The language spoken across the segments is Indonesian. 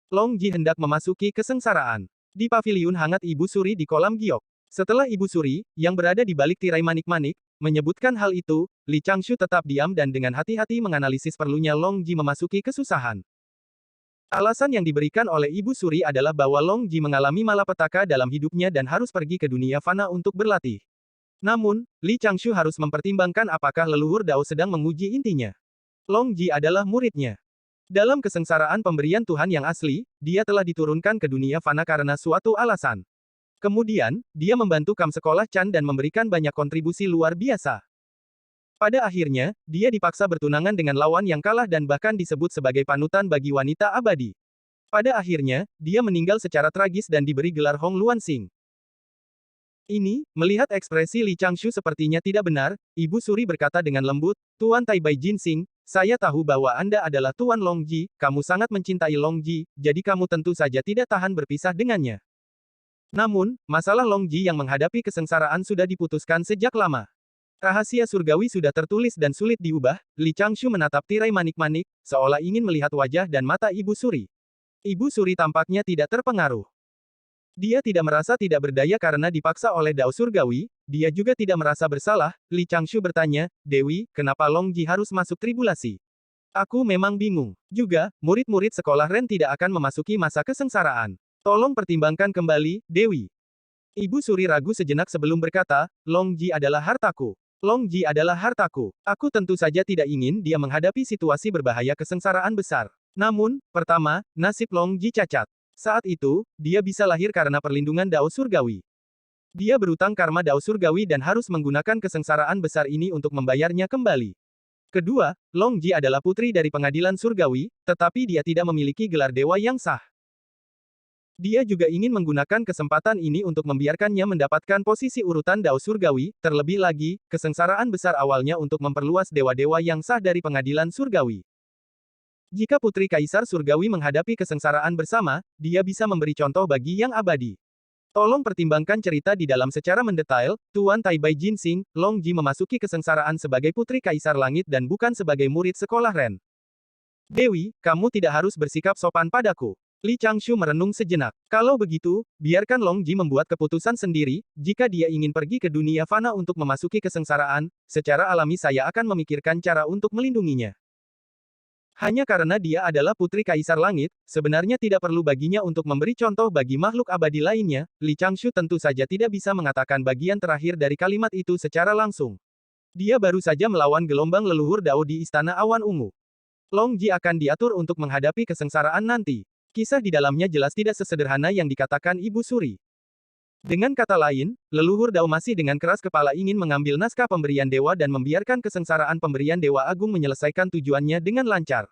Long Ji hendak memasuki kesengsaraan. Di paviliun hangat Ibu Suri di kolam giok. Setelah Ibu Suri, yang berada di balik tirai manik-manik, menyebutkan hal itu, Li Changshu tetap diam dan dengan hati-hati menganalisis perlunya Long Ji memasuki kesusahan. Alasan yang diberikan oleh Ibu Suri adalah bahwa Long Ji mengalami malapetaka dalam hidupnya dan harus pergi ke dunia fana untuk berlatih. Namun, Li Changshu harus mempertimbangkan apakah leluhur Dao sedang menguji intinya. Long Ji adalah muridnya. Dalam kesengsaraan pemberian Tuhan yang asli, dia telah diturunkan ke dunia fana karena suatu alasan. Kemudian, dia membantu Kam Sekolah Chan dan memberikan banyak kontribusi luar biasa. Pada akhirnya, dia dipaksa bertunangan dengan lawan yang kalah dan bahkan disebut sebagai panutan bagi wanita abadi. Pada akhirnya, dia meninggal secara tragis dan diberi gelar Hong Luan Xing. Ini, melihat ekspresi Li Changshu sepertinya tidak benar, Ibu Suri berkata dengan lembut, Tuan Taibai Jinsing, saya tahu bahwa Anda adalah Tuan Long Ji, kamu sangat mencintai Long Ji, jadi kamu tentu saja tidak tahan berpisah dengannya. Namun, masalah Long Ji yang menghadapi kesengsaraan sudah diputuskan sejak lama. Rahasia surgawi sudah tertulis dan sulit diubah. Li Changshu menatap tirai manik-manik, seolah ingin melihat wajah dan mata Ibu Suri. Ibu Suri tampaknya tidak terpengaruh. Dia tidak merasa tidak berdaya karena dipaksa oleh Dao Surgawi, dia juga tidak merasa bersalah. Li Changshu bertanya, Dewi, kenapa Long Ji harus masuk tribulasi? Aku memang bingung. Juga, murid-murid sekolah Ren tidak akan memasuki masa kesengsaraan. Tolong pertimbangkan kembali, Dewi. Ibu Suri ragu sejenak sebelum berkata, Long Ji adalah hartaku. Long Ji adalah hartaku. Aku tentu saja tidak ingin dia menghadapi situasi berbahaya kesengsaraan besar. Namun, pertama, nasib Long Ji cacat. Saat itu, dia bisa lahir karena perlindungan Dao Surgawi. Dia berutang karma Dao Surgawi dan harus menggunakan kesengsaraan besar ini untuk membayarnya kembali. Kedua, Long Ji adalah putri dari pengadilan surgawi, tetapi dia tidak memiliki gelar dewa yang sah. Dia juga ingin menggunakan kesempatan ini untuk membiarkannya mendapatkan posisi urutan Dao Surgawi, terlebih lagi, kesengsaraan besar awalnya untuk memperluas dewa-dewa yang sah dari pengadilan surgawi. Jika Putri Kaisar Surgawi menghadapi kesengsaraan bersama, dia bisa memberi contoh bagi yang abadi. Tolong pertimbangkan cerita di dalam secara mendetail, Tuan Taibai Jinsing, Long Ji memasuki kesengsaraan sebagai Putri Kaisar Langit dan bukan sebagai murid sekolah Ren. Dewi, kamu tidak harus bersikap sopan padaku. Li Changshu merenung sejenak. Kalau begitu, biarkan Long Ji membuat keputusan sendiri, jika dia ingin pergi ke dunia fana untuk memasuki kesengsaraan, secara alami saya akan memikirkan cara untuk melindunginya. Hanya karena dia adalah Putri Kaisar Langit, sebenarnya tidak perlu baginya untuk memberi contoh bagi makhluk abadi lainnya. Li Changshu tentu saja tidak bisa mengatakan bagian terakhir dari kalimat itu secara langsung. Dia baru saja melawan gelombang leluhur Dao di Istana Awan Ungu. Long Ji akan diatur untuk menghadapi kesengsaraan nanti. Kisah di dalamnya jelas tidak sesederhana yang dikatakan Ibu Suri. Dengan kata lain, leluhur Dao masih dengan keras kepala ingin mengambil naskah pemberian dewa dan membiarkan kesengsaraan pemberian Dewa Agung menyelesaikan tujuannya dengan lancar.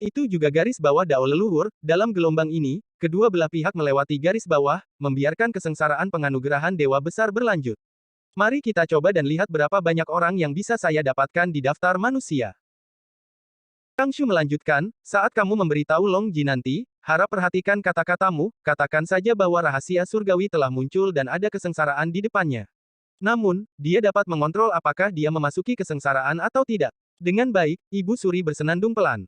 Itu juga garis bawah Dao leluhur, dalam gelombang ini, kedua belah pihak melewati garis bawah, membiarkan kesengsaraan penganugerahan Dewa Besar berlanjut. Mari kita coba dan lihat berapa banyak orang yang bisa saya dapatkan di daftar manusia. Changshu melanjutkan, saat kamu memberitahu Long Ji nanti, harap perhatikan kata-katamu, katakan saja bahwa rahasia surgawi telah muncul dan ada kesengsaraan di depannya. Namun, dia dapat mengontrol apakah dia memasuki kesengsaraan atau tidak. Dengan baik, Ibu Suri bersenandung pelan.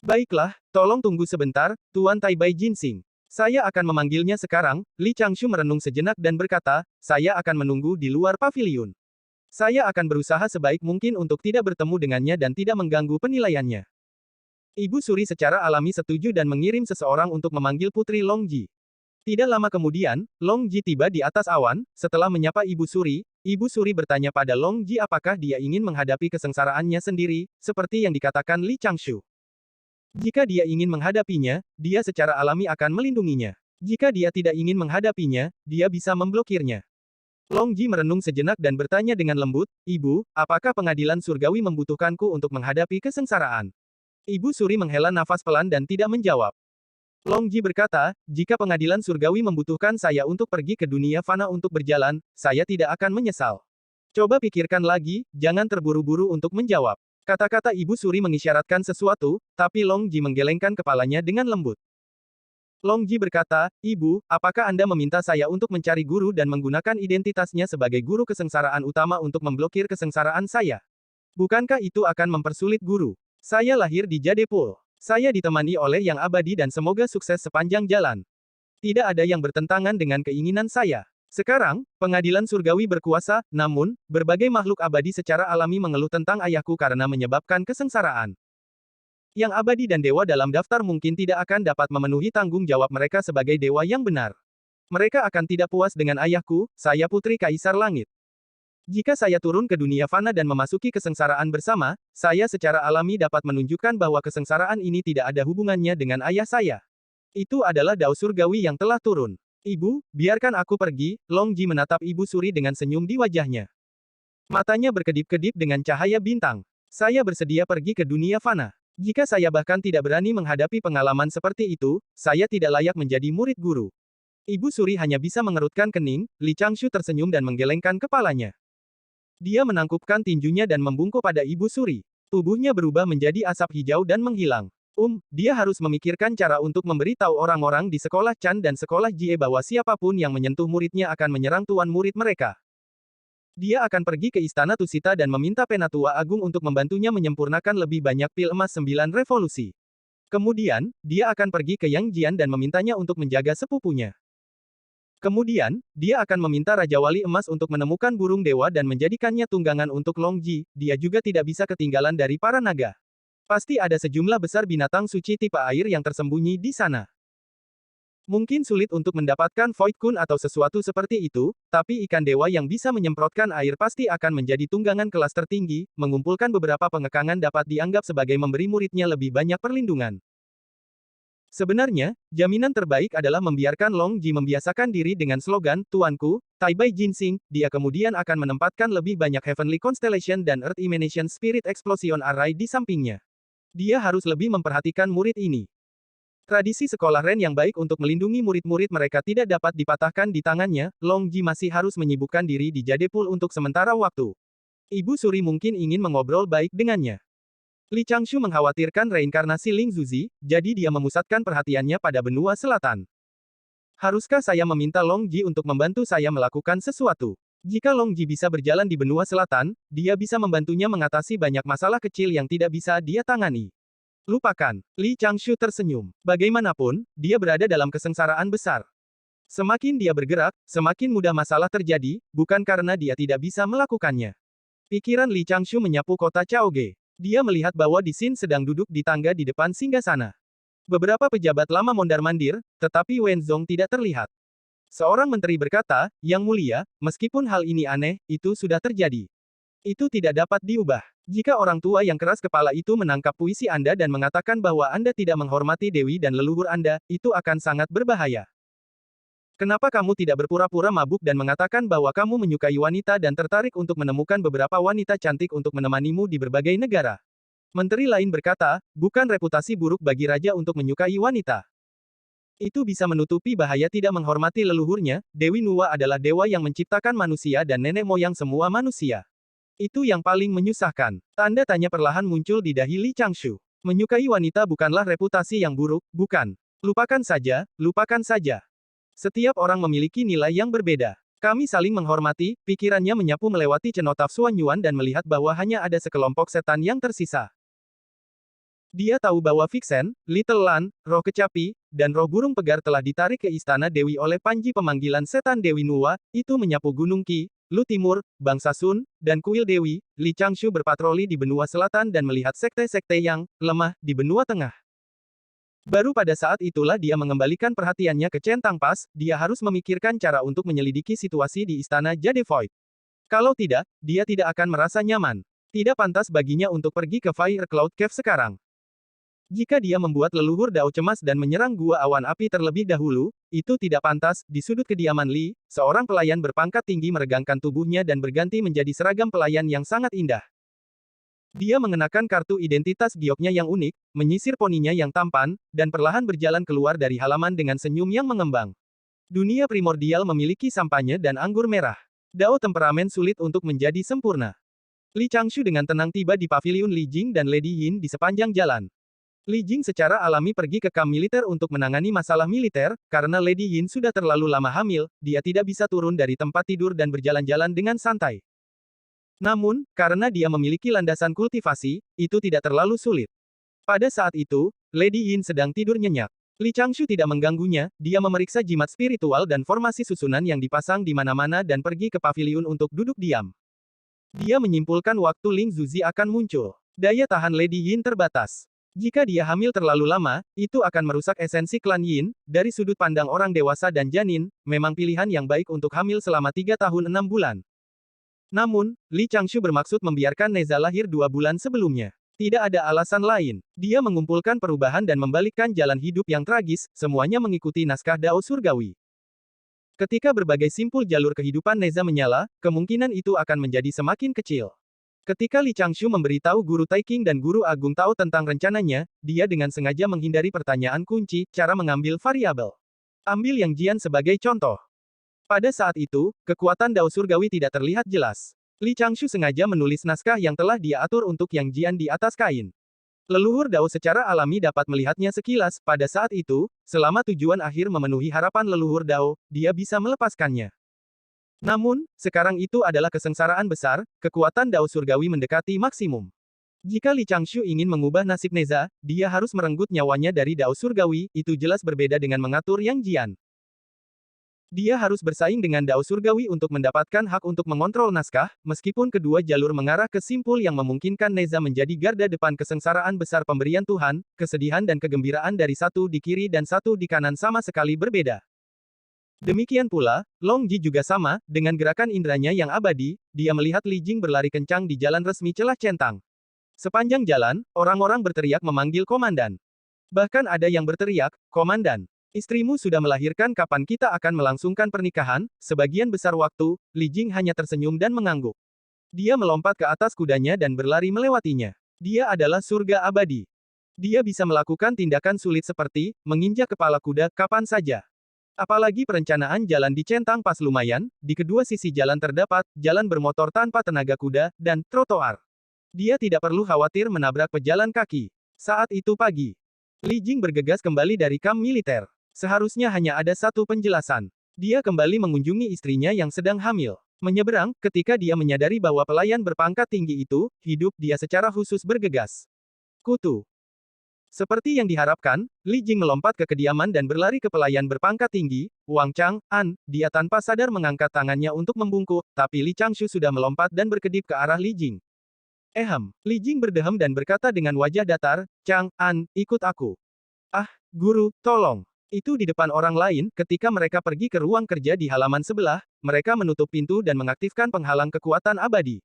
Baiklah, tolong tunggu sebentar, Tuan Taibai Jinsing. Saya akan memanggilnya sekarang. Li Changshu merenung sejenak dan berkata, saya akan menunggu di luar paviliun. Saya akan berusaha sebaik mungkin untuk tidak bertemu dengannya dan tidak mengganggu penilaiannya. Ibu Suri secara alami setuju dan mengirim seseorang untuk memanggil Putri Long Ji. Tidak lama kemudian, Long Ji tiba di atas awan. Setelah menyapa Ibu Suri bertanya pada Long Ji apakah dia ingin menghadapi kesengsaraannya sendiri, seperti yang dikatakan Li Changshu. Jika dia ingin menghadapinya, dia secara alami akan melindunginya. Jika dia tidak ingin menghadapinya, dia bisa memblokirnya. Long Ji merenung sejenak dan bertanya dengan lembut, Ibu, apakah pengadilan surgawi membutuhkanku untuk menghadapi kesengsaraan? Ibu Suri menghela nafas pelan dan tidak menjawab. Long Ji berkata, jika pengadilan surgawi membutuhkan saya untuk pergi ke dunia fana untuk berjalan, saya tidak akan menyesal. Coba pikirkan lagi, jangan terburu-buru untuk menjawab. Kata-kata Ibu Suri mengisyaratkan sesuatu, tapi Long Ji menggelengkan kepalanya dengan lembut. Long Ji berkata, Ibu, apakah Anda meminta saya untuk mencari guru dan menggunakan identitasnya sebagai guru kesengsaraan utama untuk memblokir kesengsaraan saya? Bukankah itu akan mempersulit guru? Saya lahir di Jadepul. Saya ditemani oleh yang abadi dan semoga sukses sepanjang jalan. Tidak ada yang bertentangan dengan keinginan saya. Sekarang, pengadilan surgawi berkuasa, namun, berbagai makhluk abadi secara alami mengeluh tentang ayahku karena menyebabkan kesengsaraan. Yang abadi dan dewa dalam daftar mungkin tidak akan dapat memenuhi tanggung jawab mereka sebagai dewa yang benar. Mereka akan tidak puas dengan ayahku, saya putri Kaisar Langit. Jika saya turun ke dunia fana dan memasuki kesengsaraan bersama, saya secara alami dapat menunjukkan bahwa kesengsaraan ini tidak ada hubungannya dengan ayah saya. Itu adalah dao surgawi yang telah turun. Ibu, biarkan aku pergi, Long Ji menatap Ibu Suri dengan senyum di wajahnya. Matanya berkedip-kedip dengan cahaya bintang. Saya bersedia pergi ke dunia fana. Jika saya bahkan tidak berani menghadapi pengalaman seperti itu, saya tidak layak menjadi murid guru. Ibu Suri hanya bisa mengerutkan kening, Li Changshu tersenyum dan menggelengkan kepalanya. Dia menangkupkan tinjunya dan membungkuk pada Ibu Suri. Tubuhnya berubah menjadi asap hijau dan menghilang. Dia harus memikirkan cara untuk memberitahu orang-orang di sekolah Chan dan sekolah Jie bahwa siapapun yang menyentuh muridnya akan menyerang tuan murid mereka. Dia akan pergi ke Istana Tusita dan meminta Penatua Agung untuk membantunya menyempurnakan lebih banyak pil emas 9 revolusi. Kemudian, dia akan pergi ke Yang Jian dan memintanya untuk menjaga sepupunya. Kemudian, dia akan meminta Raja Wali Emas untuk menemukan burung dewa dan menjadikannya tunggangan untuk Long Ji. Dia juga tidak bisa ketinggalan dari para naga. Pasti ada sejumlah besar binatang suci tipe air yang tersembunyi di sana. Mungkin sulit untuk mendapatkan Void Kun atau sesuatu seperti itu, tapi ikan dewa yang bisa menyemprotkan air pasti akan menjadi tunggangan kelas tertinggi. Mengumpulkan beberapa pengekangan dapat dianggap sebagai memberi muridnya lebih banyak perlindungan. Sebenarnya, jaminan terbaik adalah membiarkan Long Ji membiasakan diri dengan slogan, Tuanku, Taibai Jinsing, dia kemudian akan menempatkan lebih banyak Heavenly Constellation dan Earth Emanation Spirit Explosion Array di sampingnya. Dia harus lebih memperhatikan murid ini. Tradisi sekolah Ren yang baik untuk melindungi murid-murid mereka tidak dapat dipatahkan di tangannya, Long Ji masih harus menyibukkan diri di Jadepul untuk sementara waktu. Ibu Suri mungkin ingin mengobrol baik dengannya. Li Changshu mengkhawatirkan reinkarnasi Ling Zuzi, jadi dia memusatkan perhatiannya pada benua selatan. Haruskah saya meminta Long Ji untuk membantu saya melakukan sesuatu? Jika Long Ji bisa berjalan di benua selatan, dia bisa membantunya mengatasi banyak masalah kecil yang tidak bisa dia tangani. Lupakan. Li Changshu tersenyum. Bagaimanapun, dia berada dalam kesengsaraan besar. Semakin dia bergerak, semakin mudah masalah terjadi, bukan karena dia tidak bisa melakukannya. Pikiran Li Changshu menyapu kota Chaoge. Dia melihat bahwa Di Xin sedang duduk di tangga di depan singgasana. Beberapa pejabat lama mondar-mandir, tetapi Wen Zong tidak terlihat. Seorang menteri berkata, Yang Mulia, meskipun hal ini aneh, itu sudah terjadi. Itu tidak dapat diubah. Jika orang tua yang keras kepala itu menangkap puisi Anda dan mengatakan bahwa Anda tidak menghormati Dewi dan leluhur Anda, itu akan sangat berbahaya. Kenapa kamu tidak berpura-pura mabuk dan mengatakan bahwa kamu menyukai wanita dan tertarik untuk menemukan beberapa wanita cantik untuk menemanimu di berbagai negara? Menteri lain berkata, bukan reputasi buruk bagi raja untuk menyukai wanita. Itu bisa menutupi bahaya tidak menghormati leluhurnya. Dewi Nuwa adalah dewa yang menciptakan manusia dan nenek moyang semua manusia. Itu yang paling menyusahkan. Tanda tanya perlahan muncul di dahi Li Changshu. Menyukai wanita bukanlah reputasi yang buruk, bukan. Lupakan saja, lupakan saja. Setiap orang memiliki nilai yang berbeda. Kami saling menghormati, pikirannya menyapu melewati cenotaf Suan Yuan dan melihat bahwa hanya ada sekelompok setan yang tersisa. Dia tahu bahwa Vixen, Little Lan, roh kecapi, dan roh burung pegar telah ditarik ke Istana Dewi oleh panji pemanggilan setan Dewi Nuwa, itu menyapu Gunung Qi, Lu Timur, Bangsa Sun, dan Kuil Dewi. Li Changshu berpatroli di benua selatan dan melihat sekte-sekte yang lemah di benua tengah. Baru pada saat itulah dia mengembalikan perhatiannya ke Centang Pas, dia harus memikirkan cara untuk menyelidiki situasi di Istana Jade Void. Kalau tidak, dia tidak akan merasa nyaman. Tidak pantas baginya untuk pergi ke Fire Cloud Cave sekarang. Jika dia membuat leluhur Dao cemas dan menyerang gua awan api terlebih dahulu, itu tidak pantas. Di sudut kediaman Li, seorang pelayan berpangkat tinggi meregangkan tubuhnya dan berganti menjadi seragam pelayan yang sangat indah. Dia mengenakan kartu identitas gioknya yang unik, menyisir poninya yang tampan, dan perlahan berjalan keluar dari halaman dengan senyum yang mengembang. Dunia primordial memiliki sampanye dan anggur merah. Dao temperamen sulit untuk menjadi sempurna. Li Changshu dengan tenang tiba di paviliun Li Jing dan Lady Yin di sepanjang jalan. Li Jing secara alami pergi ke kamp militer untuk menangani masalah militer, karena Lady Yin sudah terlalu lama hamil, dia tidak bisa turun dari tempat tidur dan berjalan-jalan dengan santai. Namun, karena dia memiliki landasan kultivasi, itu tidak terlalu sulit. Pada saat itu, Lady Yin sedang tidur nyenyak. Li Changshu tidak mengganggunya, dia memeriksa jimat spiritual dan formasi susunan yang dipasang di mana-mana dan pergi ke paviliun untuk duduk diam. Dia menyimpulkan waktu Ling Zuzi akan muncul. Daya tahan Lady Yin terbatas. Jika dia hamil terlalu lama, itu akan merusak esensi klan Yin. Dari sudut pandang orang dewasa dan janin, memang pilihan yang baik untuk hamil selama 3 tahun 6 bulan. Namun, Li Changshu bermaksud membiarkan Neza lahir 2 bulan sebelumnya. Tidak ada alasan lain. Dia mengumpulkan perubahan dan membalikkan jalan hidup yang tragis, semuanya mengikuti naskah Dao Surgawi. Ketika berbagai simpul jalur kehidupan Neza menyala, kemungkinan itu akan menjadi semakin kecil. Ketika Li Changshu memberitahu Guru Taiking dan Guru Agung Tao tentang rencananya, dia dengan sengaja menghindari pertanyaan kunci, cara mengambil variabel. Ambil Yang Jian sebagai contoh. Pada saat itu, kekuatan Dao Surgawi tidak terlihat jelas. Li Changshu sengaja menulis naskah yang telah dia atur untuk Yang Jian di atas kain. Leluhur Dao secara alami dapat melihatnya sekilas, pada saat itu, selama tujuan akhir memenuhi harapan leluhur Dao, dia bisa melepaskannya. Namun, sekarang itu adalah kesengsaraan besar, kekuatan Dao Surgawi mendekati maksimum. Jika Li Changshu ingin mengubah nasib Neza, dia harus merenggut nyawanya dari Dao Surgawi, itu jelas berbeda dengan mengatur Yang Jian. Dia harus bersaing dengan Dao Surgawi untuk mendapatkan hak untuk mengontrol naskah, meskipun kedua jalur mengarah ke simpul yang memungkinkan Neza menjadi garda depan kesengsaraan besar pemberian Tuhan, kesedihan dan kegembiraan dari satu di kiri dan satu di kanan sama sekali berbeda. Demikian pula, Long Ji juga sama, dengan gerakan indranya yang abadi, dia melihat Li Jing berlari kencang di jalan resmi celah centang. Sepanjang jalan, orang-orang berteriak memanggil komandan. Bahkan ada yang berteriak, "Komandan, istrimu sudah melahirkan, kapan kita akan melangsungkan pernikahan?" Sebagian besar waktu, Li Jing hanya tersenyum dan mengangguk. Dia melompat ke atas kudanya dan berlari melewatinya. Dia adalah surga abadi. Dia bisa melakukan tindakan sulit seperti, menginjak kepala kuda, kapan saja. Apalagi perencanaan jalan di centang pas lumayan, di kedua sisi jalan terdapat, jalan bermotor tanpa tenaga kuda, dan trotoar. Dia tidak perlu khawatir menabrak pejalan kaki. Saat itu pagi, Li Jing bergegas kembali dari kamp militer. Seharusnya hanya ada satu penjelasan. Dia kembali mengunjungi istrinya yang sedang hamil. Menyeberang, ketika dia menyadari bahwa pelayan berpangkat tinggi itu, hidup dia secara khusus bergegas. Kutu. Seperti yang diharapkan, Li Jing melompat ke kediaman dan berlari ke pelayan berpangkat tinggi, Wang Chang-an. Dia tanpa sadar mengangkat tangannya untuk membungkuk, tapi Li Changshu sudah melompat dan berkedip ke arah Li Jing. Li Jing berdehem dan berkata dengan wajah datar, "Chang-an, ikut aku." "Ah, guru, tolong." Itu di depan orang lain, ketika mereka pergi ke ruang kerja di halaman sebelah, mereka menutup pintu dan mengaktifkan penghalang kekuatan abadi.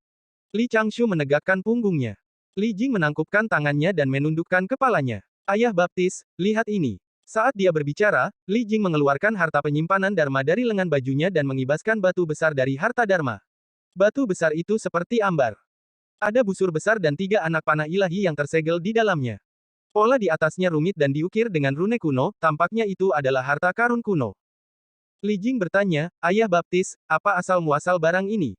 Li Changshu menegakkan punggungnya. Li Jing menangkupkan tangannya dan menundukkan kepalanya. "Ayah Baptis, lihat ini." Saat dia berbicara, Li Jing mengeluarkan harta penyimpanan Dharma dari lengan bajunya dan mengibaskan batu besar dari harta Dharma. Batu besar itu seperti ambar. Ada busur besar dan 3 anak panah ilahi yang tersegel di dalamnya. Pola di atasnya rumit dan diukir dengan rune kuno, tampaknya itu adalah harta karun kuno. Li Jing bertanya, "Ayah Baptis, apa asal-muasal barang ini?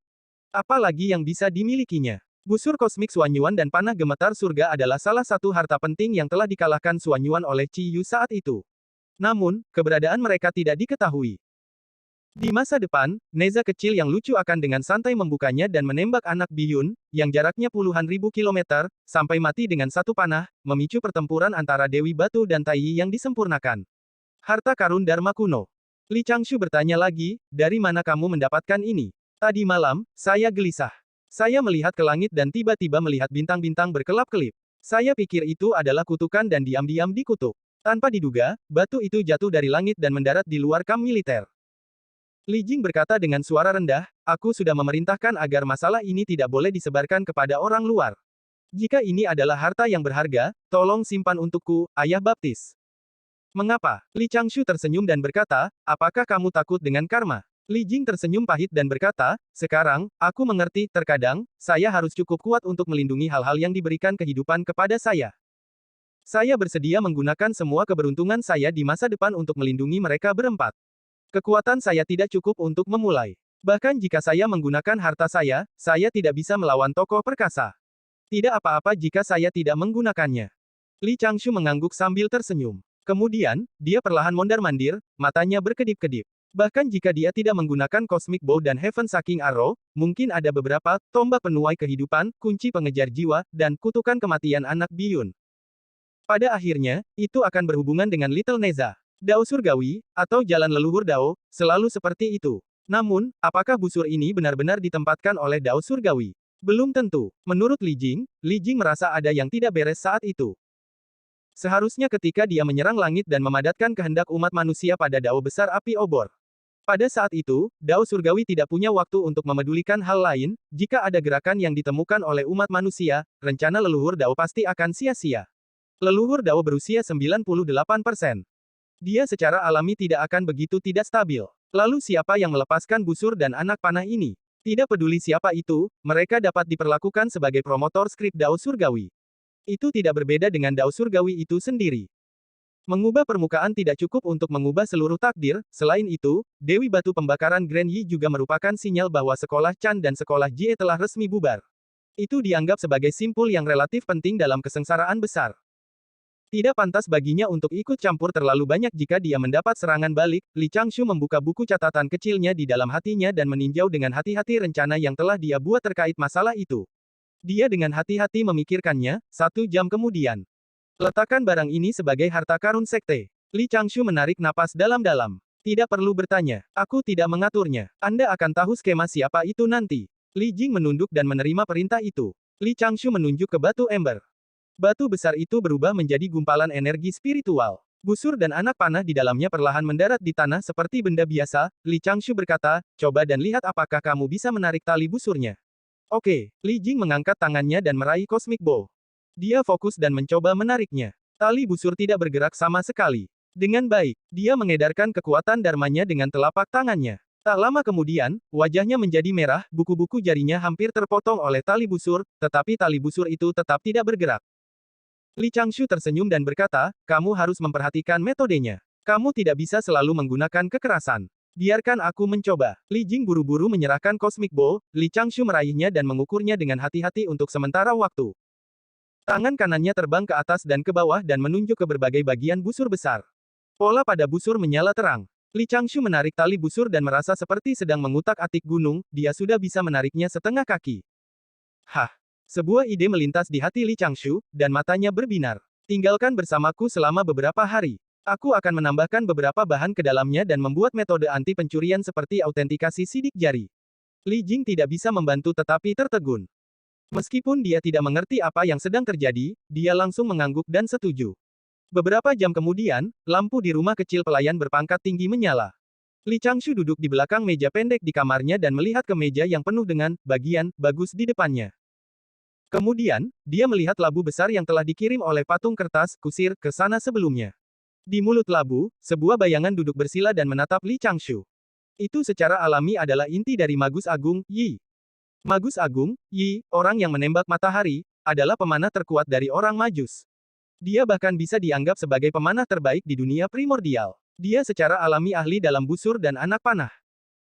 Apa lagi yang bisa dimilikinya?" Busur kosmik Suanyuan dan panah gemetar surga adalah salah satu harta penting yang telah dikalahkan Suanyuan oleh Qi Yu saat itu. Namun, keberadaan mereka tidak diketahui. Di masa depan, Neza kecil yang lucu akan dengan santai membukanya dan menembak anak biyun, yang jaraknya puluhan ribu kilometer, sampai mati dengan satu panah, memicu pertempuran antara Dewi Batu dan Tai Yi yang disempurnakan. Harta karun Dharma kuno. Li Changshu bertanya lagi, "Dari mana kamu mendapatkan ini?" "Tadi malam, saya gelisah. Saya melihat ke langit dan tiba-tiba melihat bintang-bintang berkelap-kelip. Saya pikir itu adalah kutukan dan diam-diam dikutuk. Tanpa diduga, batu itu jatuh dari langit dan mendarat di luar kamp militer." Li Jing berkata dengan suara rendah, "Aku sudah memerintahkan agar masalah ini tidak boleh disebarkan kepada orang luar. Jika ini adalah harta yang berharga, tolong simpan untukku, Ayah Baptis." "Mengapa?" Li Changshu tersenyum dan berkata, "Apakah kamu takut dengan karma?" Li Jing tersenyum pahit dan berkata, "Sekarang, aku mengerti, terkadang, saya harus cukup kuat untuk melindungi hal-hal yang diberikan kehidupan kepada saya. Saya bersedia menggunakan semua keberuntungan saya di masa depan untuk melindungi mereka berempat. Kekuatan saya tidak cukup untuk memulai. Bahkan jika saya menggunakan harta saya tidak bisa melawan tokoh perkasa. Tidak apa-apa jika saya tidak menggunakannya." Li Changshu mengangguk sambil tersenyum. Kemudian, dia perlahan mondar-mandir, matanya berkedip-kedip. Bahkan jika dia tidak menggunakan Cosmic Bow dan Heaven Sucking Arrow, mungkin ada beberapa tombak penuai kehidupan, kunci pengejar jiwa, dan kutukan kematian anak biyun. Pada akhirnya, itu akan berhubungan dengan Little Neza. Dao surgawi, atau jalan leluhur Dao, selalu seperti itu. Namun, apakah busur ini benar-benar ditempatkan oleh Dao surgawi? Belum tentu. Menurut Li Jing merasa ada yang tidak beres saat itu. Seharusnya ketika dia menyerang langit dan memadatkan kehendak umat manusia pada Dao besar api obor. Pada saat itu, Dao surgawi tidak punya waktu untuk memedulikan hal lain, jika ada gerakan yang ditemukan oleh umat manusia, rencana leluhur Dao pasti akan sia-sia. Leluhur Dao berusia 98%. Dia secara alami tidak akan begitu tidak stabil. Lalu siapa yang melepaskan busur dan anak panah ini? Tidak peduli siapa itu, mereka dapat diperlakukan sebagai promotor skrip Dao surgawi. Itu tidak berbeda dengan Dao surgawi itu sendiri. Mengubah permukaan tidak cukup untuk mengubah seluruh takdir, selain itu, Dewi Batu Pembakaran Grand Yi juga merupakan sinyal bahwa sekolah Chan dan sekolah Jie telah resmi bubar. Itu dianggap sebagai simpul yang relatif penting dalam kesengsaraan besar. Tidak pantas baginya untuk ikut campur terlalu banyak jika dia mendapat serangan balik. Li Changshu membuka buku catatan kecilnya di dalam hatinya dan meninjau dengan hati-hati rencana yang telah dia buat terkait masalah itu. Dia dengan hati-hati memikirkannya, 1 jam kemudian. Letakkan barang ini sebagai harta karun sekte. Li Changshu menarik napas dalam-dalam. Tidak perlu bertanya, aku tidak mengaturnya. Anda akan tahu skema siapa itu nanti. Li Jing menunduk dan menerima perintah itu. Li Changshu menunjuk ke batu ember. Batu besar itu berubah menjadi gumpalan energi spiritual. Busur dan anak panah di dalamnya perlahan mendarat di tanah seperti benda biasa. Li Changshu berkata, coba dan lihat apakah kamu bisa menarik tali busurnya. Oke, Li Jing mengangkat tangannya dan meraih Cosmic Bow. Dia fokus dan mencoba menariknya. Tali busur tidak bergerak sama sekali. Dengan baik, dia mengedarkan kekuatan dharmanya dengan telapak tangannya. Tak lama kemudian, wajahnya menjadi merah, buku-buku jarinya hampir terpotong oleh tali busur, tetapi tali busur itu tetap tidak bergerak. Li Changshu tersenyum dan berkata, kamu harus memperhatikan metodenya. Kamu tidak bisa selalu menggunakan kekerasan. Biarkan aku mencoba. Li Jing buru-buru menyerahkan Cosmic Bow, Li Changshu meraihnya dan mengukurnya dengan hati-hati untuk sementara waktu. Tangan kanannya terbang ke atas dan ke bawah dan menunjuk ke berbagai bagian busur besar. Pola pada busur menyala terang. Li Changshu menarik tali busur dan merasa seperti sedang mengutak-atik gunung, dia sudah bisa menariknya setengah kaki. Hah! Sebuah ide melintas di hati Li Changshu, dan matanya berbinar. Tinggalkan bersamaku selama beberapa hari. Aku akan menambahkan beberapa bahan ke dalamnya dan membuat metode anti pencurian seperti autentikasi sidik jari. Li Jing tidak bisa membantu tetapi tertegun. Meskipun dia tidak mengerti apa yang sedang terjadi, dia langsung mengangguk dan setuju. Beberapa jam kemudian, lampu di rumah kecil pelayan berpangkat tinggi menyala. Li Changshu duduk di belakang meja pendek di kamarnya dan melihat ke meja yang penuh dengan bagian bagus di depannya. Kemudian, dia melihat labu besar yang telah dikirim oleh patung kertas kusir ke sana sebelumnya. Di mulut labu, sebuah bayangan duduk bersila dan menatap Li Changshu. Itu secara alami adalah inti dari Magus Agung, Yi. Magus Agung, Yi, orang yang menembak matahari, adalah pemanah terkuat dari orang Majus. Dia bahkan bisa dianggap sebagai pemanah terbaik di dunia primordial. Dia secara alami ahli dalam busur dan anak panah.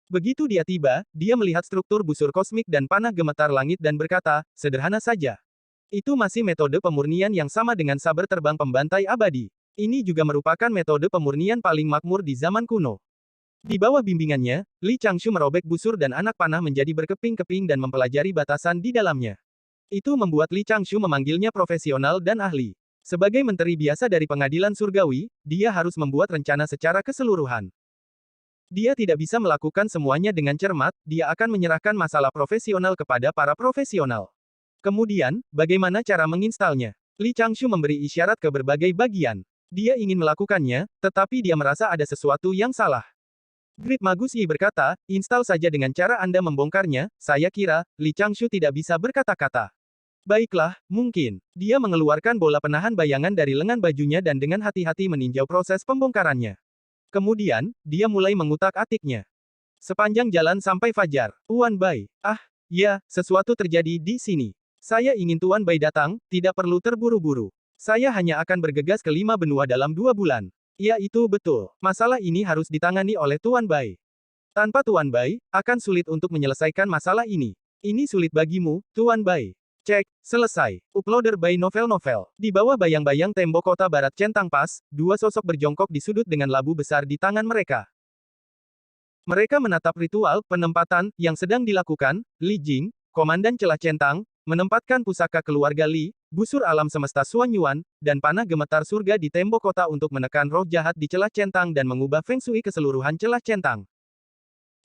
Begitu dia tiba, dia melihat struktur busur kosmik dan panah gemetar langit dan berkata, sederhana saja. Itu masih metode pemurnian yang sama dengan saber terbang pembantai abadi. Ini juga merupakan metode pemurnian paling makmur di zaman kuno. Di bawah bimbingannya, Li Changshu merobek busur dan anak panah menjadi berkeping-keping dan mempelajari batasan di dalamnya. Itu membuat Li Changshu memanggilnya profesional dan ahli. Sebagai menteri biasa dari pengadilan surgawi, dia harus membuat rencana secara keseluruhan. Dia tidak bisa melakukan semuanya dengan cermat, dia akan menyerahkan masalah profesional kepada para profesional. Kemudian, bagaimana cara menginstalnya? Li Changshu memberi isyarat ke berbagai bagian. Dia ingin melakukannya, tetapi dia merasa ada sesuatu yang salah. Grid Magus Yi berkata, install saja dengan cara Anda membongkarnya, saya kira, Li Changshu tidak bisa berkata-kata. Baiklah, mungkin. Dia mengeluarkan bola penahan bayangan dari lengan bajunya dan dengan hati-hati meninjau proses pembongkarannya. Kemudian, dia mulai mengutak-atiknya. Sepanjang jalan sampai fajar, Tuan Bai. Ah, ya, sesuatu terjadi di sini. Saya ingin Tuan Bai datang, tidak perlu terburu-buru. Saya hanya akan bergegas ke 5 benua dalam 2 bulan. Ya itu betul. Masalah ini harus ditangani oleh Tuan Bai. Tanpa Tuan Bai, akan sulit untuk menyelesaikan masalah ini. Ini sulit bagimu, Tuan Bai. Cek, selesai. Uploader by novel-novel. Di bawah bayang-bayang tembok kota barat centang pas, 2 sosok berjongkok di sudut dengan labu besar di tangan mereka. Mereka menatap ritual penempatan yang sedang dilakukan. Li Jing, komandan celah centang, menempatkan pusaka keluarga Li, busur alam semesta Xuan Yuan, dan panah gemetar surga di tembok kota untuk menekan roh jahat di celah centang dan mengubah feng shui keseluruhan celah centang.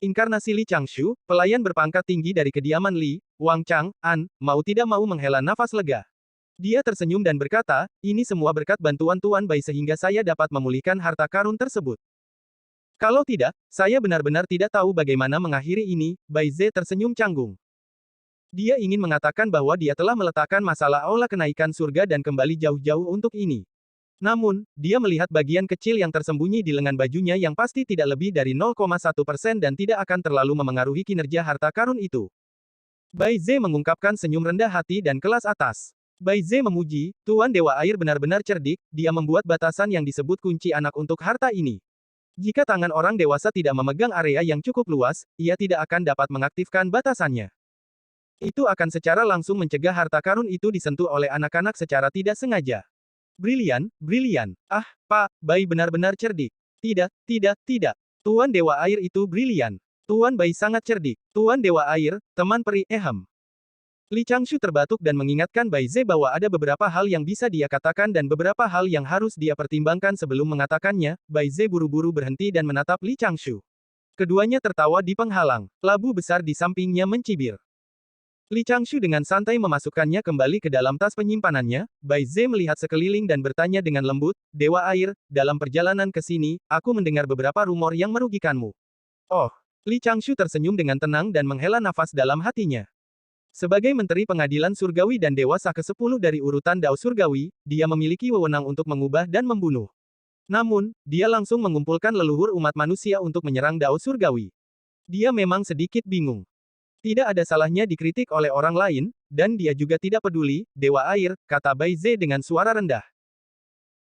Inkarnasi Li Changshu, pelayan berpangkat tinggi dari kediaman Li, Wang Chang, An, mau tidak mau menghela nafas lega. Dia tersenyum dan berkata, ini semua berkat bantuan Tuan Bai sehingga saya dapat memulihkan harta karun tersebut. Kalau tidak, saya benar-benar tidak tahu bagaimana mengakhiri ini, Bai Ze tersenyum canggung. Dia ingin mengatakan bahwa dia telah meletakkan masalah aula kenaikan surga dan kembali jauh-jauh untuk ini. Namun, dia melihat bagian kecil yang tersembunyi di lengan bajunya yang pasti tidak lebih dari 0,1% dan tidak akan terlalu memengaruhi kinerja harta karun itu. Bai Ze mengungkapkan senyum rendah hati dan kelas atas. Bai Ze memuji, Tuan Dewa Air benar-benar cerdik, dia membuat batasan yang disebut kunci anak untuk harta ini. Jika tangan orang dewasa tidak memegang area yang cukup luas, ia tidak akan dapat mengaktifkan batasannya. Itu akan secara langsung mencegah harta karun itu disentuh oleh anak-anak secara tidak sengaja. Brilian, brilian. Ah, Pak, Bai benar-benar cerdik. Tidak, tidak, tidak. Tuan Dewa Air itu brilian. Tuan Bai sangat cerdik. Tuan Dewa Air, teman peri, Li Changshu terbatuk dan mengingatkan Bai Ze bahwa ada beberapa hal yang bisa dia katakan dan beberapa hal yang harus dia pertimbangkan sebelum mengatakannya. Bai Ze buru-buru berhenti dan menatap Li Changshu. Keduanya tertawa di penghalang. Labu besar di sampingnya mencibir. Li Changshu dengan santai memasukkannya kembali ke dalam tas penyimpanannya. Bai Ze melihat sekeliling dan bertanya dengan lembut, Dewa Air, dalam perjalanan ke sini, aku mendengar beberapa rumor yang merugikanmu. Oh, Li Changshu tersenyum dengan tenang dan menghela nafas dalam hatinya. Sebagai Menteri Pengadilan Surgawi dan Dewasa ke-10 dari urutan Dao Surgawi, dia memiliki wewenang untuk mengubah dan membunuh. Namun, dia langsung mengumpulkan leluhur umat manusia untuk menyerang Dao Surgawi. Dia memang sedikit bingung. Tidak ada salahnya dikritik oleh orang lain, dan dia juga tidak peduli, Dewa Air, kata Bai Ze dengan suara rendah.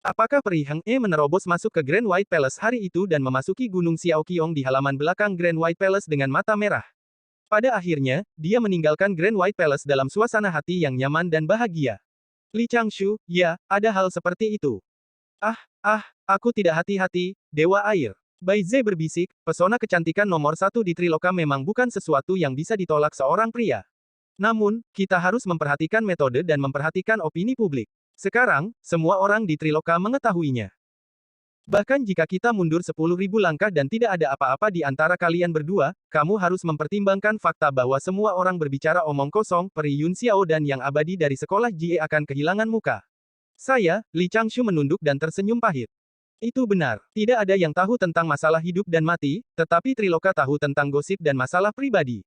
Apakah peri Heng E menerobos masuk ke Grand White Palace hari itu dan memasuki Gunung Xiaoqiong di halaman belakang Grand White Palace dengan mata merah? Pada akhirnya, dia meninggalkan Grand White Palace dalam suasana hati yang nyaman dan bahagia. Li Changshu, ya, ada hal seperti itu. Aku tidak hati-hati, Dewa Air. Bai Ze berbisik, pesona kecantikan nomor 1 di Triloka memang bukan sesuatu yang bisa ditolak seorang pria. Namun, kita harus memperhatikan metode dan memperhatikan opini publik. Sekarang, semua orang di Triloka mengetahuinya. Bahkan jika kita mundur 10.000 langkah dan tidak ada apa-apa di antara kalian berdua, kamu harus mempertimbangkan fakta bahwa semua orang berbicara omong kosong, Peri Yun Xiao dan yang abadi dari sekolah Jie akan kehilangan muka. Saya, Li Changshu menunduk dan tersenyum pahit. Itu benar, tidak ada yang tahu tentang masalah hidup dan mati, tetapi Triloka tahu tentang gosip dan masalah pribadi.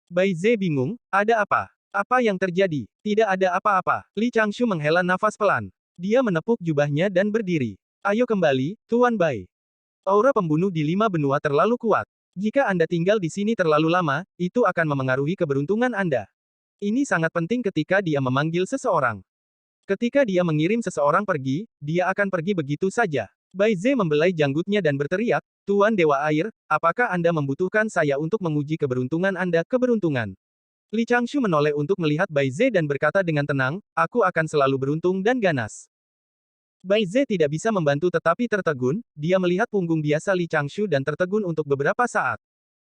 Bai Ze bingung, ada apa? Apa yang terjadi? Tidak ada apa-apa. Li Changshu menghela nafas pelan. Dia menepuk jubahnya dan berdiri. Ayo kembali, Tuan Bai. Aura pembunuh di 5 benua terlalu kuat. Jika Anda tinggal di sini terlalu lama, itu akan memengaruhi keberuntungan Anda. Ini sangat penting ketika dia memanggil seseorang. Ketika dia mengirim seseorang pergi, dia akan pergi begitu saja. Bai Ze membelai janggutnya dan berteriak, Tuan Dewa Air, apakah Anda membutuhkan saya untuk menguji keberuntungan Anda? Keberuntungan. Li Changshu menoleh untuk melihat Bai Ze dan berkata dengan tenang, aku akan selalu beruntung dan ganas. Bai Ze tidak bisa membantu tetapi tertegun, dia melihat punggung biasa Li Changshu dan tertegun untuk beberapa saat.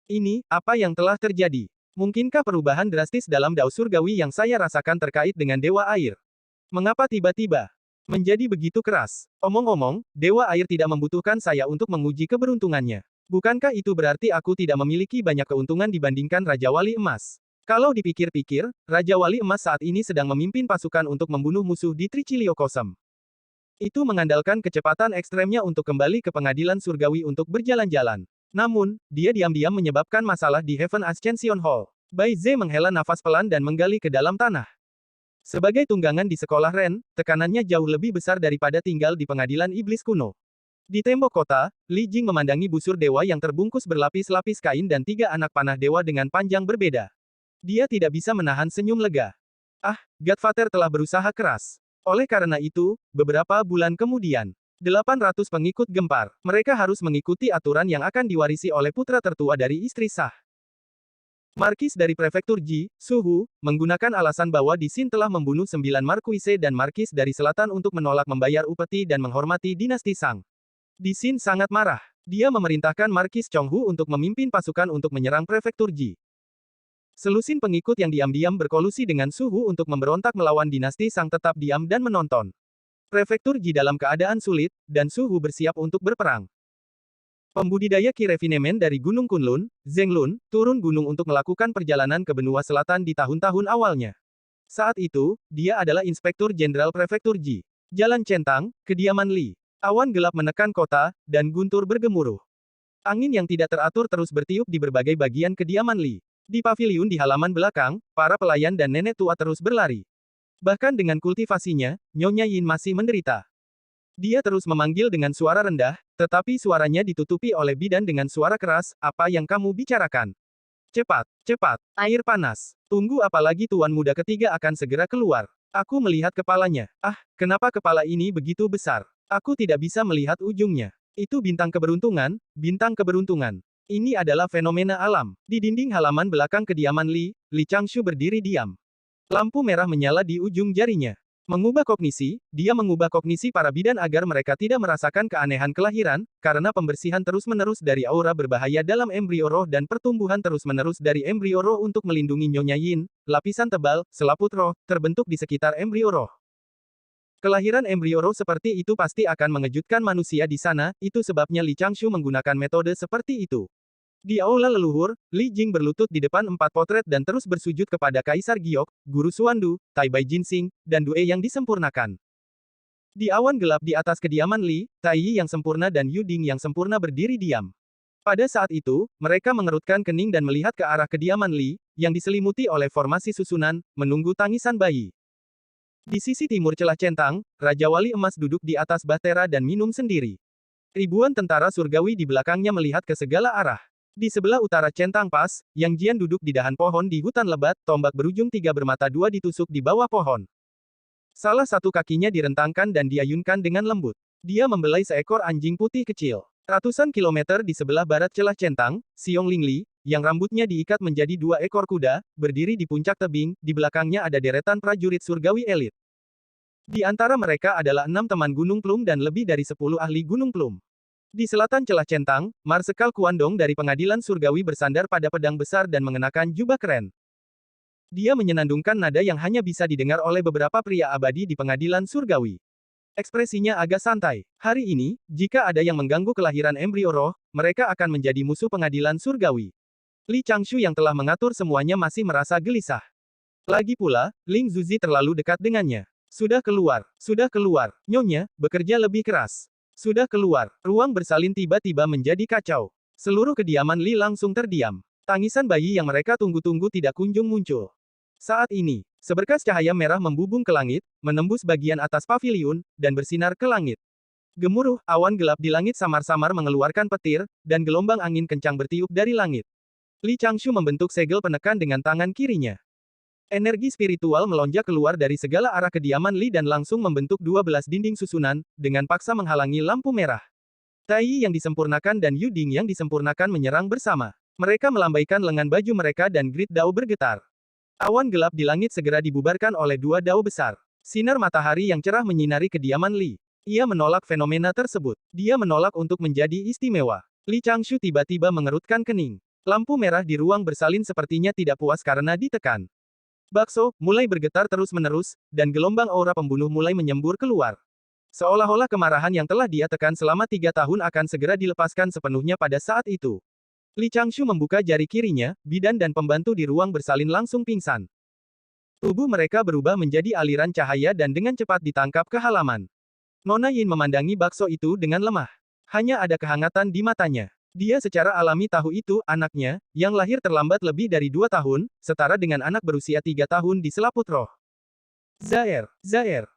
Ini, apa yang telah terjadi? Mungkinkah perubahan drastis dalam Dao Surgawi yang saya rasakan terkait dengan Dewa Air? Mengapa tiba-tiba menjadi begitu keras? Omong-omong, Dewa Air tidak membutuhkan saya untuk menguji keberuntungannya. Bukankah itu berarti aku tidak memiliki banyak keuntungan dibandingkan Raja Wali Emas? Kalau dipikir-pikir, Raja Wali Emas saat ini sedang memimpin pasukan untuk membunuh musuh di Tricilio Kosem. Itu mengandalkan kecepatan ekstremnya untuk kembali ke pengadilan surgawi untuk berjalan-jalan. Namun, dia diam-diam menyebabkan masalah di Heaven Ascension Hall. Bai Ze menghela nafas pelan dan menggali ke dalam tanah. Sebagai tunggangan di sekolah Ren, tekanannya jauh lebih besar daripada tinggal di pengadilan iblis kuno. Di tembok kota, Li Jing memandangi busur dewa yang terbungkus berlapis-lapis kain dan 3 anak panah dewa dengan panjang berbeda. Dia tidak bisa menahan senyum lega. Godfather telah berusaha keras. Oleh karena itu, beberapa bulan kemudian, 800 pengikut gempar. Mereka harus mengikuti aturan yang akan diwarisi oleh putra tertua dari istri sah. Markis dari Prefektur Ji, Suhu, menggunakan alasan bahwa Di Xin telah membunuh 9 markuise dan markis dari selatan untuk menolak membayar upeti dan menghormati dinasti Sang. Di Xin sangat marah. Dia memerintahkan Markis Chonghu untuk memimpin pasukan untuk menyerang Prefektur Ji. Selusin pengikut yang diam-diam berkolusi dengan suhu untuk memberontak melawan dinasti Sang tetap diam dan menonton. Prefektur Ji dalam keadaan sulit, dan suhu bersiap untuk berperang. Pembudidaya Qi Refinement dari Gunung Kunlun, Zheng Lun, turun gunung untuk melakukan perjalanan ke benua selatan di tahun-tahun awalnya. Saat itu, dia adalah Inspektur Jenderal Prefektur Ji. Jalan Centang, kediaman Li. Awan gelap menekan kota, dan guntur bergemuruh. Angin yang tidak teratur terus bertiup di berbagai bagian kediaman Li. Di paviliun di halaman belakang, para pelayan dan nenek tua terus berlari. Bahkan dengan kultivasinya, Nyonya Yin masih menderita. Dia terus memanggil dengan suara rendah, tetapi suaranya ditutupi oleh bidan dengan suara keras, "Apa yang kamu bicarakan? Cepat, cepat, air panas. Tunggu apalagi tuan muda ketiga akan segera keluar." Aku melihat kepalanya. Ah, kenapa kepala ini begitu besar? Aku tidak bisa melihat ujungnya. Itu bintang keberuntungan, bintang keberuntungan. Ini adalah fenomena alam. Di dinding halaman belakang kediaman Li, Li Changshu berdiri diam. Lampu merah menyala di ujung jarinya. Mengubah kognisi, dia mengubah kognisi para bidan agar mereka tidak merasakan keanehan kelahiran, karena pembersihan terus-menerus dari aura berbahaya dalam embrio roh dan pertumbuhan terus-menerus dari embrio roh untuk melindungi Nyonya Yin, lapisan tebal, selaput roh, terbentuk di sekitar embrio roh. Kelahiran embrio roh seperti itu pasti akan mengejutkan manusia di sana, itu sebabnya Li Changshu menggunakan metode seperti itu. Di aula leluhur, Li Jing berlutut di depan 4 potret dan terus bersujud kepada Kaisar Giok, Guru Suandu, Tai Bai Jinsing, dan Due yang disempurnakan. Di awan gelap di atas kediaman Li, Tai Yi yang sempurna dan Yu Ding yang sempurna berdiri diam. Pada saat itu, mereka mengerutkan kening dan melihat ke arah kediaman Li, yang diselimuti oleh formasi susunan, menunggu tangisan bayi. Di sisi timur celah centang, Raja Wali Emas duduk di atas bahtera dan minum sendiri. Ribuan tentara surgawi di belakangnya melihat ke segala arah. Di sebelah utara centang pas, Yang Jian duduk di dahan pohon di hutan lebat, tombak berujung 3 bermata 2 ditusuk di bawah pohon. Salah satu kakinya direntangkan dan diayunkan dengan lembut. Dia membelai seekor anjing putih kecil. Ratusan kilometer di sebelah barat celah centang, Xiong Lingli, yang rambutnya diikat menjadi 2 ekor kuda, berdiri di puncak tebing, di belakangnya ada deretan prajurit surgawi elit. Di antara mereka adalah 6 teman Gunung Plum dan lebih dari 10 ahli Gunung Plum. Di selatan celah centang, Marsekal Kuandong dari pengadilan surgawi bersandar pada pedang besar dan mengenakan jubah keren. Dia menyenandungkan nada yang hanya bisa didengar oleh beberapa pria abadi di pengadilan surgawi. Ekspresinya agak santai. Hari ini, jika ada yang mengganggu kelahiran embrio roh, mereka akan menjadi musuh pengadilan surgawi. Li Changshu yang telah mengatur semuanya masih merasa gelisah. Lagi pula, Ling Zuzi terlalu dekat dengannya. Sudah keluar, Nyonya, bekerja lebih keras. Sudah keluar. Ruang bersalin tiba-tiba menjadi kacau. Seluruh kediaman Li langsung terdiam. Tangisan bayi yang mereka tunggu-tunggu tidak kunjung muncul. Saat ini, seberkas cahaya merah membubung ke langit, menembus bagian atas paviliun, dan bersinar ke langit. Gemuruh, awan gelap di langit samar-samar mengeluarkan petir, dan gelombang angin kencang bertiup dari langit. Li Changshu membentuk segel penekan dengan tangan kirinya. Energi spiritual melonjak keluar dari segala arah kediaman Li dan langsung membentuk 12 dinding susunan, dengan paksa menghalangi lampu merah. Tai Yi yang disempurnakan dan Yu Ding yang disempurnakan menyerang bersama. Mereka melambaikan lengan baju mereka dan grid dao bergetar. Awan gelap di langit segera dibubarkan oleh 2 dao besar. Sinar matahari yang cerah menyinari kediaman Li. Ia menolak fenomena tersebut. Dia menolak untuk menjadi istimewa. Li Changshu tiba-tiba mengerutkan kening. Lampu merah di ruang bersalin sepertinya tidak puas karena ditekan. Bakso mulai bergetar terus-menerus, dan gelombang aura pembunuh mulai menyembur keluar. Seolah-olah kemarahan yang telah dia tekan selama 3 tahun akan segera dilepaskan sepenuhnya pada saat itu. Li Changshu membuka jari kirinya, bidan dan pembantu di ruang bersalin langsung pingsan. Tubuh mereka berubah menjadi aliran cahaya dan dengan cepat ditangkap ke halaman. Nona Yin memandangi bakso itu dengan lemah. Hanya ada kehangatan di matanya. Dia secara alami tahu itu, anaknya, yang lahir terlambat lebih dari 2 tahun, setara dengan anak berusia 3 tahun di selaput roh. Zaer,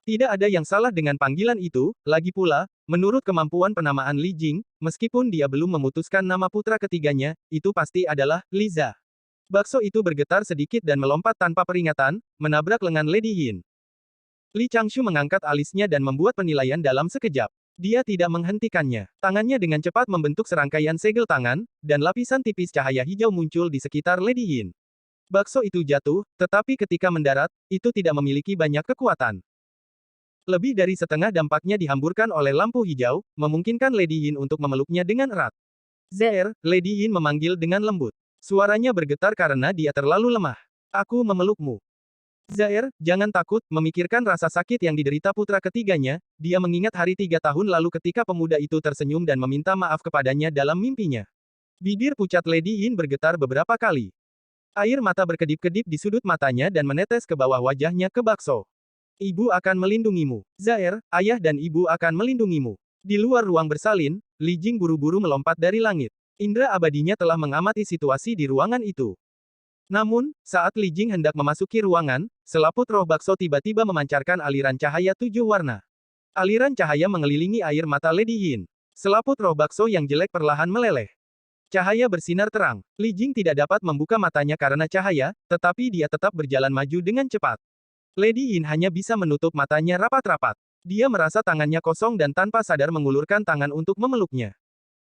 tidak ada yang salah dengan panggilan itu, lagi pula, menurut kemampuan penamaan Li Jing, meskipun dia belum memutuskan nama putra ketiganya, itu pasti adalah Liza. Bakso itu bergetar sedikit dan melompat tanpa peringatan, menabrak lengan Lady Yin. Li Changshu mengangkat alisnya dan membuat penilaian dalam sekejap. Dia tidak menghentikannya. Tangannya dengan cepat membentuk serangkaian segel tangan, dan lapisan tipis cahaya hijau muncul di sekitar Lady Yin. Bakso itu jatuh, tetapi ketika mendarat, itu tidak memiliki banyak kekuatan. Lebih dari setengah dampaknya dihamburkan oleh lampu hijau, memungkinkan Lady Yin untuk memeluknya dengan erat. Zaer, Lady Yin memanggil dengan lembut. Suaranya bergetar karena dia terlalu lemah. Aku memelukmu. Zaire, jangan takut, memikirkan rasa sakit yang diderita putra ketiganya, dia mengingat hari 3 tahun lalu ketika pemuda itu tersenyum dan meminta maaf kepadanya dalam mimpinya. Bibir pucat Lady Yin bergetar beberapa kali. Air mata berkedip-kedip di sudut matanya dan menetes ke bawah wajahnya ke bakso. Ibu akan melindungimu. Zaire, ayah dan ibu akan melindungimu. Di luar ruang bersalin, Li Jing buru-buru melompat dari langit. Indra abadinya telah mengamati situasi di ruangan itu. Namun, saat Li Jing hendak memasuki ruangan, selaput roh bakso tiba-tiba memancarkan aliran cahaya 7 warna. Aliran cahaya mengelilingi air mata Lady Yin. Selaput roh bakso yang jelek perlahan meleleh. Cahaya bersinar terang. Li Jing tidak dapat membuka matanya karena cahaya, tetapi dia tetap berjalan maju dengan cepat. Lady Yin hanya bisa menutup matanya rapat-rapat. Dia merasa tangannya kosong dan tanpa sadar mengulurkan tangan untuk memeluknya.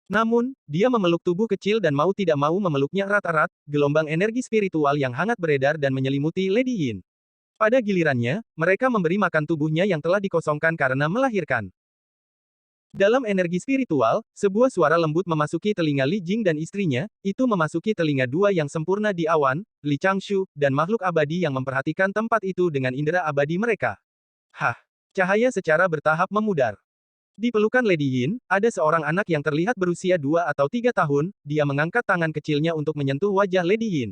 Namun, dia memeluk tubuh kecil dan mau tidak mau memeluknya erat-erat, gelombang energi spiritual yang hangat beredar dan menyelimuti Lady Yin. Pada gilirannya, mereka memberi makan tubuhnya yang telah dikosongkan karena melahirkan. Dalam energi spiritual, sebuah suara lembut memasuki telinga Li Jing dan istrinya, itu memasuki telinga dua yang sempurna di awan, Li Changshu, dan makhluk abadi yang memperhatikan tempat itu dengan indera abadi mereka. Hah! Cahaya secara bertahap memudar. Di pelukan Lady Yin, ada seorang anak yang terlihat berusia 2 atau 3 tahun, dia mengangkat tangan kecilnya untuk menyentuh wajah Lady Yin.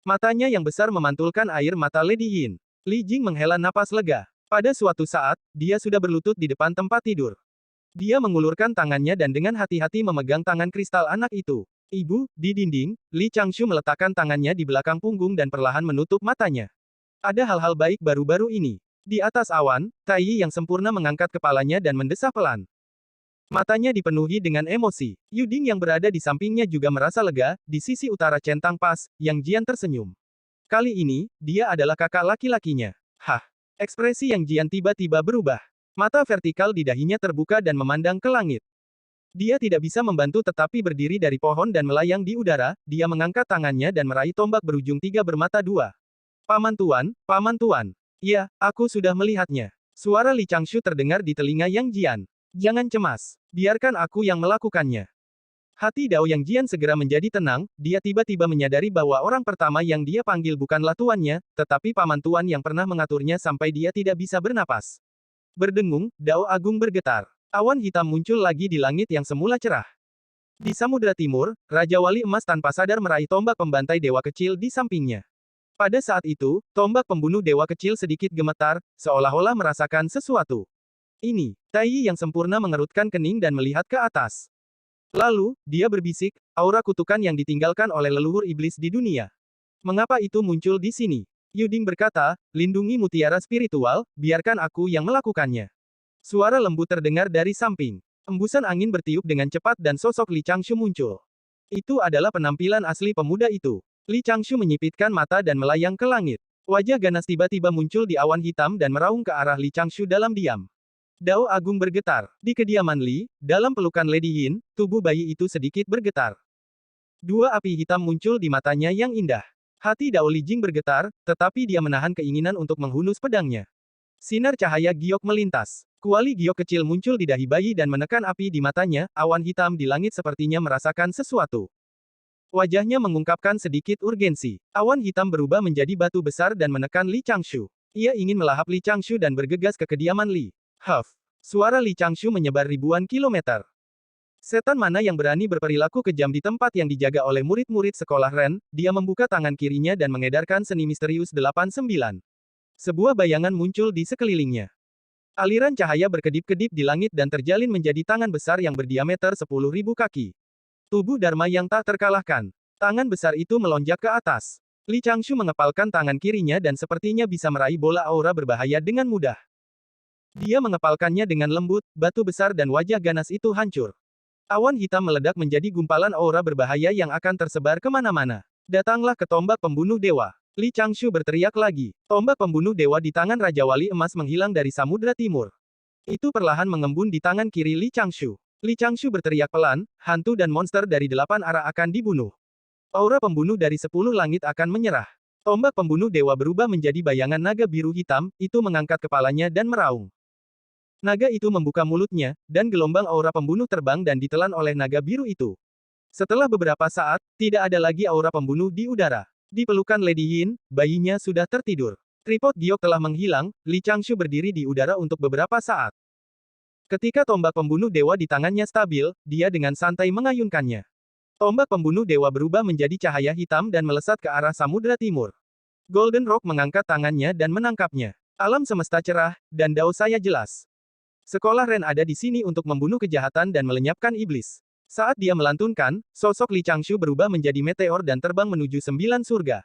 Matanya yang besar memantulkan air mata Lady Yin. Li Jing menghela napas lega. Pada suatu saat, dia sudah berlutut di depan tempat tidur. Dia mengulurkan tangannya dan dengan hati-hati memegang tangan kristal anak itu. Ibu, di dinding, Li Changshu meletakkan tangannya di belakang punggung dan perlahan menutup matanya. Ada hal-hal baik baru-baru ini. Di atas awan, Tai Yi yang sempurna mengangkat kepalanya dan mendesah pelan. Matanya dipenuhi dengan emosi. Yuding yang berada di sampingnya juga merasa lega, di sisi utara centang pas, Yang Jian tersenyum. Kali ini, dia adalah kakak laki-lakinya. Hah! Ekspresi Yang Jian tiba-tiba berubah. Mata vertikal di dahinya terbuka dan memandang ke langit. Dia tidak bisa membantu tetapi berdiri dari pohon dan melayang di udara, dia mengangkat tangannya dan meraih tombak berujung 3 bermata 2. Paman Tuan, Paman Tuan. Ya, aku sudah melihatnya. Suara Li Changshu terdengar di telinga Yang Jian. Jangan cemas. Biarkan aku yang melakukannya. Hati Dao Yang Jian segera menjadi tenang, dia tiba-tiba menyadari bahwa orang pertama yang dia panggil bukanlah tuannya, tetapi paman tuan yang pernah mengaturnya sampai dia tidak bisa bernapas. Berdengung, Dao Agung bergetar. Awan hitam muncul lagi di langit yang semula cerah. Di Samudra Timur, Raja Wali Emas tanpa sadar meraih tombak pembantai dewa kecil di sampingnya. Pada saat itu, tombak pembunuh dewa kecil sedikit gemetar, seolah-olah merasakan sesuatu. Ini, Tai Yi yang sempurna mengerutkan kening dan melihat ke atas. Lalu, dia berbisik, aura kutukan yang ditinggalkan oleh leluhur iblis di dunia. Mengapa itu muncul di sini? Yuding berkata, lindungi mutiara spiritual, biarkan aku yang melakukannya. Suara lembut terdengar dari samping. Embusan angin bertiup dengan cepat dan sosok Li Changshu muncul. Itu adalah penampilan asli pemuda itu. Li Changshu menyipitkan mata dan melayang ke langit. Wajah ganas tiba-tiba muncul di awan hitam dan meraung ke arah Li Changshu dalam diam. Dao Agung bergetar. Di kediaman Li, dalam pelukan Lady Yin, tubuh bayi itu sedikit bergetar. Dua api hitam muncul di matanya yang indah. Hati Dao Li Jing bergetar, tetapi dia menahan keinginan untuk menghunus pedangnya. Sinar cahaya giok melintas. Kuali giok kecil muncul di dahi bayi dan menekan api di matanya, awan hitam di langit sepertinya merasakan sesuatu. Wajahnya mengungkapkan sedikit urgensi. Awan hitam berubah menjadi batu besar dan menekan Li Changshu. Ia ingin melahap Li Changshu dan bergegas ke kediaman Li. Huff! Suara Li Changshu menyebar ribuan kilometer. Setan mana yang berani berperilaku kejam di tempat yang dijaga oleh murid-murid sekolah Ren, dia membuka tangan kirinya dan mengedarkan seni misterius 89. Sebuah bayangan muncul di sekelilingnya. Aliran cahaya berkedip-kedip di langit dan terjalin menjadi tangan besar yang berdiameter 10.000 kaki. Tubuh Dharma yang tak terkalahkan. Tangan besar itu melonjak ke atas. Li Changshu mengepalkan tangan kirinya dan sepertinya bisa meraih bola aura berbahaya dengan mudah. Dia mengepalkannya dengan lembut, batu besar dan wajah ganas itu hancur. Awan hitam meledak menjadi gumpalan aura berbahaya yang akan tersebar kemana-mana. Datanglah ke tombak pembunuh dewa. Li Changshu berteriak lagi. Tombak pembunuh dewa di tangan Raja Wali Emas menghilang dari Samudra Timur. Itu perlahan mengembun di tangan kiri Li Changshu. Li Changshu berteriak pelan, hantu dan monster dari 8 arah akan dibunuh. Aura pembunuh dari 10 langit akan menyerah. Tombak pembunuh dewa berubah menjadi bayangan naga biru hitam, itu mengangkat kepalanya dan meraung. Naga itu membuka mulutnya, dan gelombang aura pembunuh terbang dan ditelan oleh naga biru itu. Setelah beberapa saat, tidak ada lagi aura pembunuh di udara. Di pelukan Lady Yin, bayinya sudah tertidur. Tripod giok telah menghilang, Li Changshu berdiri di udara untuk beberapa saat. Ketika tombak pembunuh dewa di tangannya stabil, dia dengan santai mengayunkannya. Tombak pembunuh dewa berubah menjadi cahaya hitam dan melesat ke arah samudera timur. Golden Rock mengangkat tangannya dan menangkapnya. Alam semesta cerah, dan dao saya jelas. Sekolah Ren ada di sini untuk membunuh kejahatan dan melenyapkan iblis. Saat dia melantunkan, sosok Li Changshu berubah menjadi meteor dan terbang menuju 9 surga.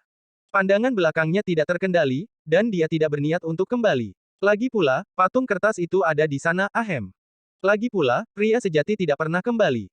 Pandangan belakangnya tidak terkendali, dan dia tidak berniat untuk kembali. Lagi pula, patung kertas itu ada di sana, ahem. Lagi pula, pria sejati tidak pernah kembali.